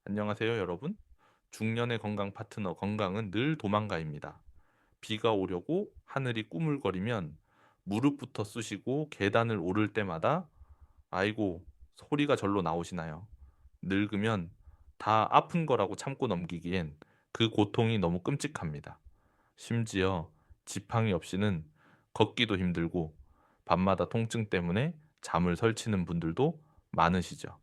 안녕하세요, 여러분. 중년의 건강 파트너 건강은 늘 도망가입니다. 비가 오려고 하늘이 꾸물거리면 무릎부터 쑤시고 계단을 오를 때마다 아이고 소리가 절로 나오시나요? 늙으면 다 아픈 거라고 참고 넘기기엔 그 고통이 너무 끔찍합니다. 심지어 지팡이 없이는 걷기도 힘들고 밤마다 통증 때문에 잠을 설치는 분들도 많으시죠.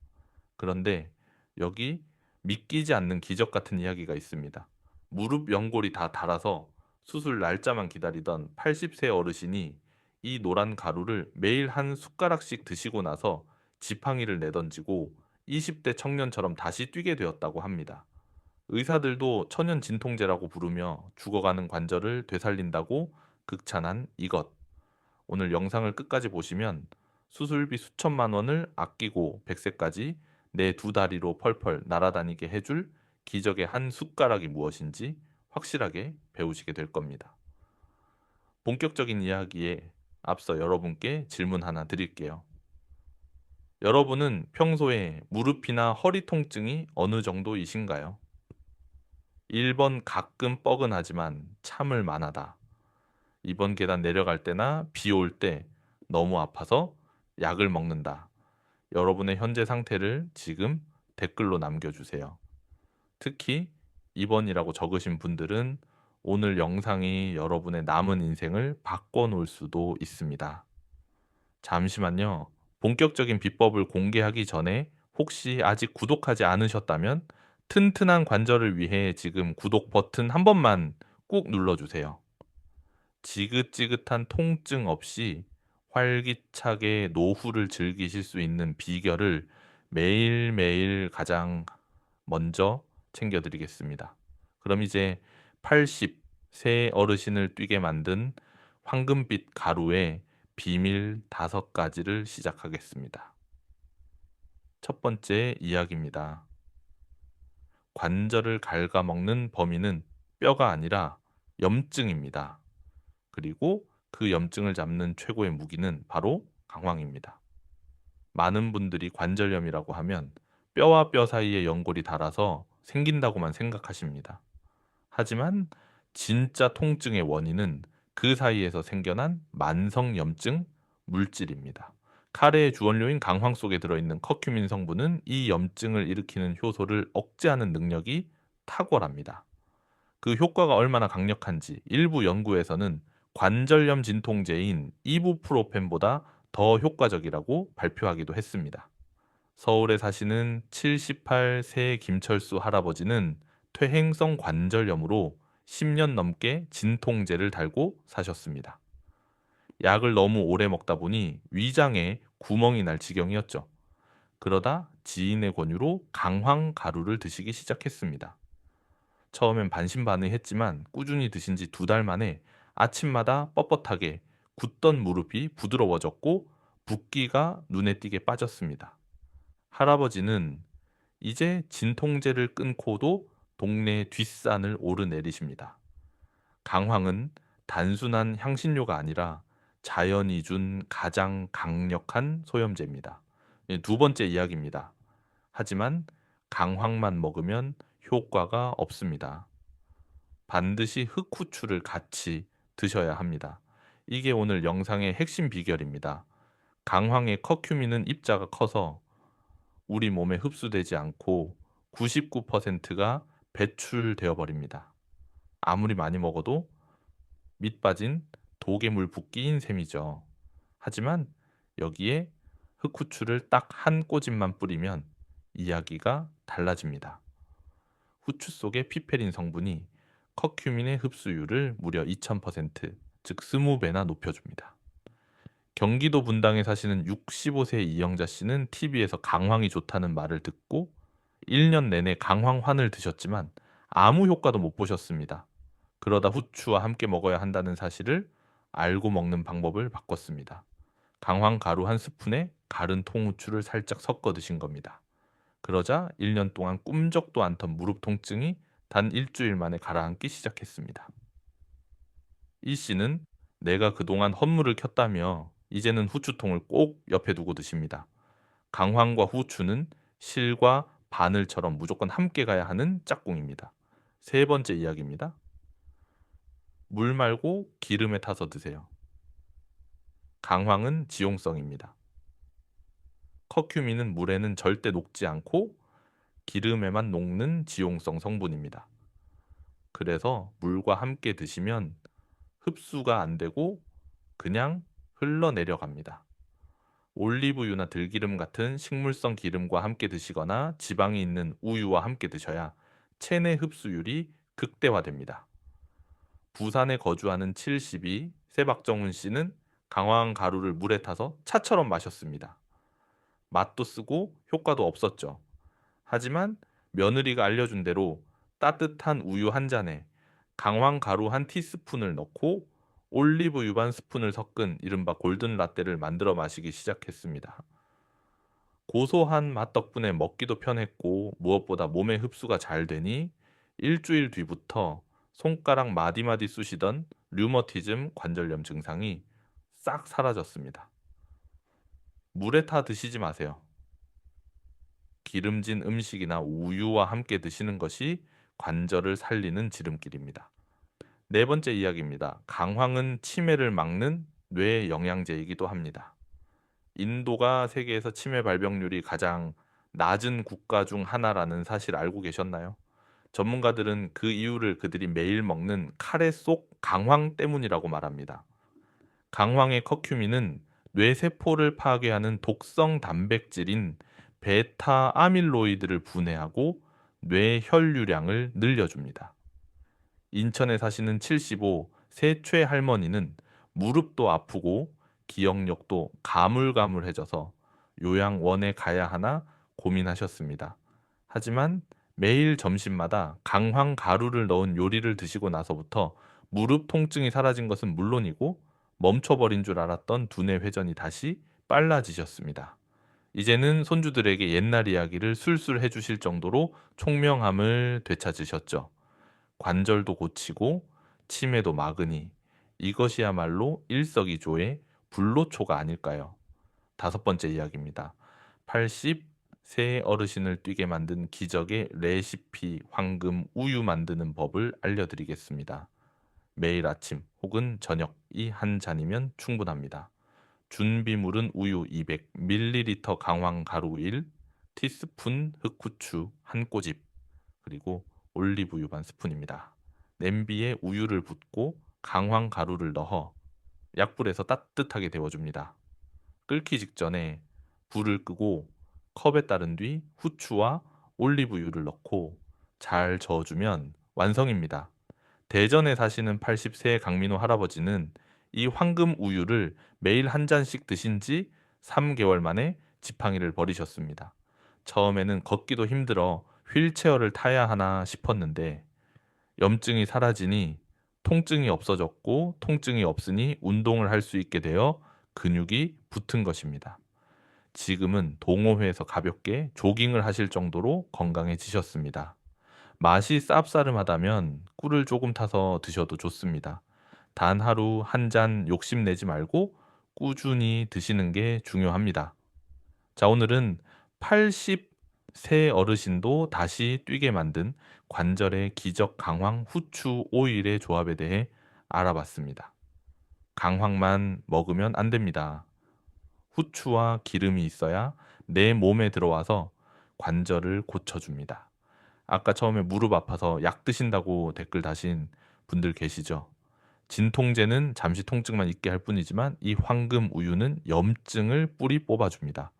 그런데 여기 믿기지 않는 기적 같은 이야기가 있습니다. 무릎 연골이 다 닳아서 수술 날짜만 기다리던 80세 어르신이 이 노란 가루를 매일 한 숟가락씩 드시고 나서 지팡이를 내던지고 20대 청년처럼 다시 뛰게 되었다고 합니다. 의사들도 천연 진통제라고 부르며 죽어가는 관절을 되살린다고 극찬한 이것. 오늘 영상을 끝까지 보시면 수술비 수천만 원을 아끼고 100세까지 내 두 다리로 펄펄 날아다니게 해줄 기적의 한 숟가락이 무엇인지 확실하게 배우시게 될 겁니다. 본격적인 이야기에 앞서 여러분께 질문 하나 드릴게요. 여러분은 평소에 무릎이나 허리 통증이 어느 정도이신가요? 1번 가끔 뻐근하지만 참을 만하다. 2번 계단 내려갈 때나 비 올 때 너무 아파서 약을 먹는다. 여러분의 현재 상태를 지금 댓글로 남겨주세요. 특히 2번이라고 적으신 분들은 오늘 영상이 여러분의 남은 인생을 바꿔놓을 수도 있습니다. 잠시만요. 본격적인 비법을 공개하기 전에 혹시 아직 구독하지 않으셨다면 튼튼한 관절을 위해 지금 구독 버튼 한 번만 꾹 눌러주세요. 지긋지긋한 통증 없이 활기차게 노후를 즐기실 수 있는 비결을 매일매일 가장 먼저 챙겨드리겠습니다. 그럼 이제 80세 어르신을 뛰게 만든 황금빛 가루의 비밀 5가지를 시작하겠습니다. 첫 번째 이야기입니다. 관절을 갉아먹는 범인은 뼈가 아니라 염증입니다. 그리고 그 염증을 잡는 최고의 무기는 바로 강황입니다. 많은 분들이 관절염이라고 하면 뼈와 뼈 사이에 연골이 닳아서 생긴다고만 생각하십니다. 하지만 진짜 통증의 원인은 그 사이에서 생겨난 만성염증 물질입니다. 카레의 주원료인 강황 속에 들어있는 커큐민 성분은 이 염증을 일으키는 효소를 억제하는 능력이 탁월합니다. 그 효과가 얼마나 강력한지 일부 연구에서는 관절염 진통제인 이부프로펜보다 더 효과적이라고 발표하기도 했습니다. 서울에 사시는 78세 김철수 할아버지는 퇴행성 관절염으로 10년 넘게 진통제를 달고 사셨습니다. 약을 너무 오래 먹다 보니 위장에 구멍이 날 지경이었죠. 그러다 지인의 권유로 강황 가루를 드시기 시작했습니다. 처음엔 반신반의했지만 꾸준히 드신 지 2달 만에 아침마다 뻣뻣하게 굳던 무릎이 부드러워졌고 붓기가 눈에 띄게 빠졌습니다. 할아버지는 이제 진통제를 끊고도 동네 뒷산을 오르내리십니다. 강황은 단순한 향신료가 아니라 자연이 준 가장 강력한 소염제입니다. 두 번째 이야기입니다. 하지만 강황만 먹으면 효과가 없습니다. 반드시 흑후추를 같이 드셔야 합니다. 이게 오늘 영상의 핵심 비결입니다. 강황의 커큐민은 입자가 커서 우리 몸에 흡수되지 않고 99%가 배출되어 버립니다. 아무리 많이 먹어도 밑 빠진 도개물 붓기인 셈이죠. 하지만 여기에 흑후추를 딱 한 꼬집만 뿌리면 이야기가 달라집니다. 후추 속의 피페린 성분이 커큐민의 흡수율을 무려 2000%, 즉 20배나 높여줍니다. 경기도 분당에 사시는 65세 이영자 씨는 TV에서 강황이 좋다는 말을 듣고 1년 내내 강황환을 드셨지만 아무 효과도 못 보셨습니다. 그러다 후추와 함께 먹어야 한다는 사실을 알고 먹는 방법을 바꿨습니다. 강황 가루 한 스푼에 갈은 통후추를 살짝 섞어 드신 겁니다. 그러자 1년 동안 꿈쩍도 않던 무릎 통증이 단 일주일 만에 가라앉기 시작했습니다. 이 씨는 내가 그동안 헛물을 켰다며 이제는 후추통을 꼭 옆에 두고 드십니다. 강황과 후추는 실과 바늘처럼 무조건 함께 가야 하는 짝꿍입니다. 세 번째 이야기입니다. 물 말고 기름에 타서 드세요. 강황은 지용성입니다. 커큐민은 물에는 절대 녹지 않고 기름에만 녹는 지용성 성분입니다. 그래서 물과 함께 드시면 흡수가 안 되고 그냥 흘러내려갑니다. 올리브유나 들기름 같은 식물성 기름과 함께 드시거나 지방이 있는 우유와 함께 드셔야 체내 흡수율이 극대화됩니다. 부산에 거주하는 72 세박정훈 씨는 강황 가루를 물에 타서 차처럼 마셨습니다. 맛도 쓰고 효과도 없었죠. 하지만 며느리가 알려준 대로 따뜻한 우유 한 잔에 강황 가루 한 티스푼을 넣고 올리브유 반 스푼을 섞은 이른바 골든 라떼를 만들어 마시기 시작했습니다. 고소한 맛 덕분에 먹기도 편했고 무엇보다 몸에 흡수가 잘 되니 일주일 뒤부터 손가락 마디마디 쑤시던 류머티즘 관절염 증상이 싹 사라졌습니다. 물에 타 드시지 마세요. 기름진 음식이나 우유와 함께 드시는 것이 관절을 살리는 지름길입니다. 네 번째 이야기입니다. 강황은 치매를 막는 뇌 영양제이기도 합니다. 인도가 세계에서 치매 발병률이 가장 낮은 국가 중 하나라는 사실 알고 계셨나요? 전문가들은 그 이유를 그들이 매일 먹는 카레 속 강황 때문이라고 말합니다. 강황의 커큐민은 뇌세포를 파괴하는 독성 단백질인 베타 아밀로이드를 분해하고 뇌 혈류량을 늘려줍니다. 인천에 사시는 75 세최 할머니는 무릎도 아프고 기억력도 가물가물해져서 요양원에 가야 하나 고민하셨습니다. 하지만 매일 점심마다 강황 가루를 넣은 요리를 드시고 나서부터 무릎 통증이 사라진 것은 물론이고 멈춰버린 줄 알았던 두뇌 회전이 다시 빨라지셨습니다. 이제는 손주들에게 옛날 이야기를 술술 해주실 정도로 총명함을 되찾으셨죠. 관절도 고치고 치매도 막으니 이것이야말로 일석이조의 불로초가 아닐까요? 다섯 번째 이야기입니다. 80세 어르신을 뛰게 만든 기적의 레시피 황금 우유 만드는 법을 알려드리겠습니다. 매일 아침 혹은 저녁 이 한 잔이면 충분합니다. 준비물은 우유 200ml 강황 가루 1, 티스푼 흑후추 한 꼬집, 그리고 올리브유 반 스푼입니다. 냄비에 우유를 붓고 강황 가루를 넣어 약불에서 따뜻하게 데워줍니다. 끓기 직전에 불을 끄고 컵에 따른 뒤 후추와 올리브유를 넣고 잘 저어주면 완성입니다. 대전에 사시는 80세 강민호 할아버지는 이 황금 우유를 매일 한 잔씩 드신 지 3개월 만에 지팡이를 버리셨습니다. 처음에는 걷기도 힘들어 휠체어를 타야 하나 싶었는데 염증이 사라지니 통증이 없어졌고 통증이 없으니 운동을 할 수 있게 되어 근육이 붙은 것입니다. 지금은 동호회에서 가볍게 조깅을 하실 정도로 건강해지셨습니다. 맛이 쌉싸름하다면 꿀을 조금 타서 드셔도 좋습니다. 단 하루 한 잔 욕심내지 말고 꾸준히 드시는 게 중요합니다. 자, 오늘은 80세 어르신도 다시 뛰게 만든 관절의 기적 강황 후추 오일의 조합에 대해 알아봤습니다. 강황만 먹으면 안 됩니다. 후추와 기름이 있어야 내 몸에 들어와서 관절을 고쳐줍니다. 아까 처음에 무릎 아파서 약 드신다고 댓글 다신 분들 계시죠? 진통제는 잠시 통증만 있게 할 뿐이지만 이 황금 우유는 염증을 뿌리 뽑아줍니다.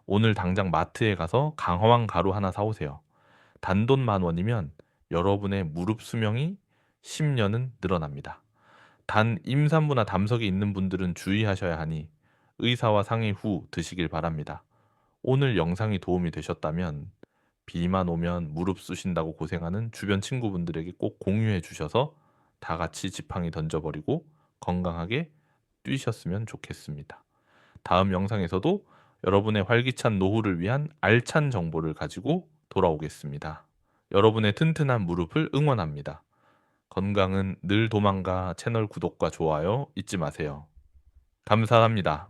오늘 당장 마트에 가서 강황 가루 하나 사오세요. 단돈 10,000원이면 여러분의 무릎 수명이 10년은 늘어납니다. 단 임산부나 담석이 있는 분들은 주의하셔야 하니 의사와 상의 후 드시길 바랍니다. 오늘 영상이 도움이 되셨다면 비만 오면 무릎 쑤신다고 고생하는 주변 친구분들에게 꼭 공유해 주셔서 다 같이 지팡이 던져버리고 건강하게 뛰셨으면 좋겠습니다. 다음 영상에서도 여러분의 활기찬 노후를 위한 알찬 정보를 가지고 돌아오겠습니다. 여러분의 튼튼한 무릎을 응원합니다. 건강은 늘 도망가 채널 구독과 좋아요 잊지 마세요. 감사합니다.